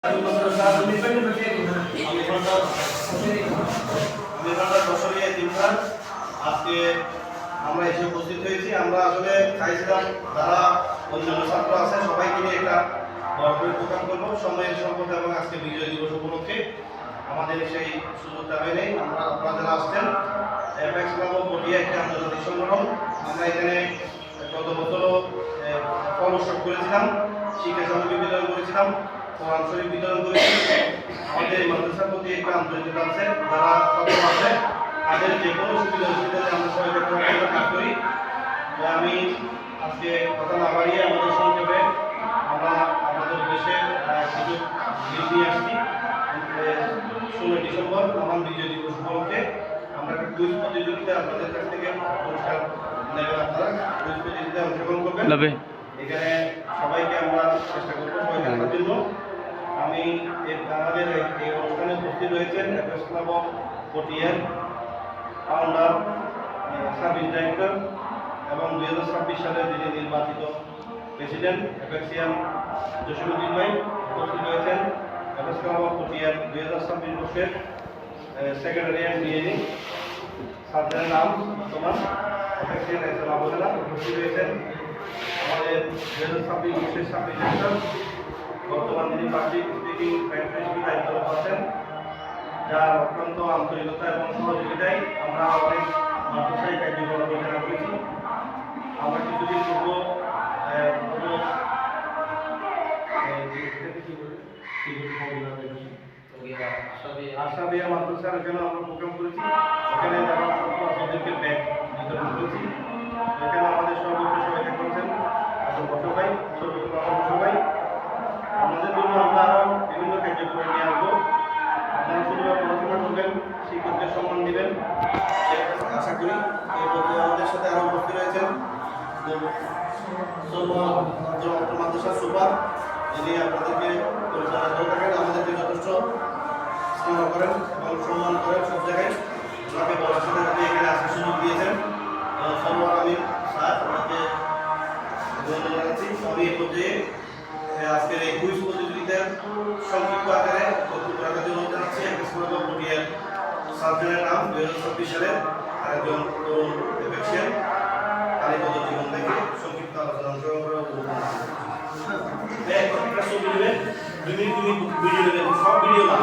আমি আজকে আমরা এসে উপস্থিত হয়েছি। আমরা আসলে চাইছিলাম যারা অন্যান্য ছাত্র আছে সবাইকে নিয়ে একটা বড় করে প্রোগ্রাম করবো সময়ের স্বল্পতা এবং আজকে বিজয় দিবস উপলক্ষে আমাদের সেই সুযোগটা হয়নি। আপনারা যারা আসছেন অ্যাপেক্স ক্লাব অফ পটিয়া একটি আন্তর্জাতিক সংগঠন। আমরা এখানে গত বছরও ফল উৎসব করেছিলাম, শিক্ষা সামগ্রী বিতরণ করেছিলাম, কোরআন শরীফ বিতরণ করেছি। আমাদের মাদ্রাসার প্রতি একটা আন্তরিকতা আছে, যারা ছাত্র আছে তাদের যে কোনো সুবিধা অসুবিধাতে আমরা সবাই কাজ করি। আমি আজকে কথা না বাড়িয়ে আমাদের সংক্ষেপে আমরা আমাদের উদ্দেশ্যে কিছু গিফট নিয়ে আসছি। 16 ডিসেম্বর মহান বিজয় দিবস উপলক্ষে আমরা একটা কুইজ প্রতিযোগিতা আপনাদের কাছ থেকে পুরস্কার নেবেন। আপনারা কুইজ প্রতিযোগিতায় অংশগ্রহণ করবেন। এখানে সবাইকে আমরা চেষ্টা করবো সবাইকে আনার জন্য। আমি আমাদের এই অনুষ্ঠানে উপস্থিত রয়েছেন অ্যাপেক্স ক্লাব অফ পটিয়ার ফাউন্ডার, সার্ভিস ডাইরেক্টর এবং 2026 সালে যিনি নির্বাচিত প্রেসিডেন্ট অ্যাপেক্সিয়ান জসিমুদ্দিন ভাই উপস্থিত রয়েছেন। অ্যাপেক্স ক্লাব অফ পটিয়ার 2026 বর্ষের সেক্রেটারি অ্যান্ড ডিএনি সার্জনের নাম বর্তমান অ্যাপেক্সিয়ান এসএল আবুলা উপস্থিত রয়েছেন। আমাদের 2026 বর্ষের সার্ভিস ডাইরেক্টর বর্তমান যিনি পাবলিক স্পিকিং হিসেবে দায়িত্বরত আছেন, যার অত্যন্ত আন্তরিকতা এবং সহযোগিতায় আমরা অনেক মাদ্রাসায় কার্যক্রম পরিচালনা করেছি। আমরা কিছুদিন পূর্ব আশাবিয়া মাদ্রাসার এখানে আমরা প্রোগ্রাম করেছি। এখানে যারা ছাত্র তাদেরকে ব্যাগ বিতরণ করেছি। এখানে আমাদের সর্বোচ্চ সহায়তা করেছেন সবাই সবাই। আমাদের জন্য আমরা আরও বিভিন্ন কার্যক্রম নিয়ে আসবো। আপনারা শুধুমাত্র পড়াশোনা করবেন, শিক্ষকদের সম্মান দিবেন আশা করি। এই বলতে আমাদের সাথে আরও উপস্থিত রয়েছেন মাদ্রাসার সুপার, যিনি আপনাদেরকে পরিচালনা করে থাকেন, আমাদেরকে যথেষ্ট স্নেহ করেন এবং সম্মান করেন সব জায়গায়। ওনাকে বলার সাথে সাথে এখানে আসার সুযোগ দিয়েছেন। সর্বর আমি স্যার ওনাকে ধন্যবাদ জানাচ্ছি। আমি এই পর্যায়ে আজকের এই কুইজ প্রতিযোগিতার সংক্ষিপ্ত আকারে বক্তব্য রাখার জন্য জানাচ্ছি অ্যাপেক্স ক্লাব অফ পটিয়ার সার্জনের নাম 2026 সালের আরেকজন তরুণ অ্যাপেক্সিয়ান কালীপদ জীবন থেকে সংক্ষিপ্ত আলোচনা অংশগ্রহণ করার অনুরোধ জানাচ্ছি। একটা ছবি নেবেন, 2 মিনিট ভিডিও নেবেন, সব ভিডিও না।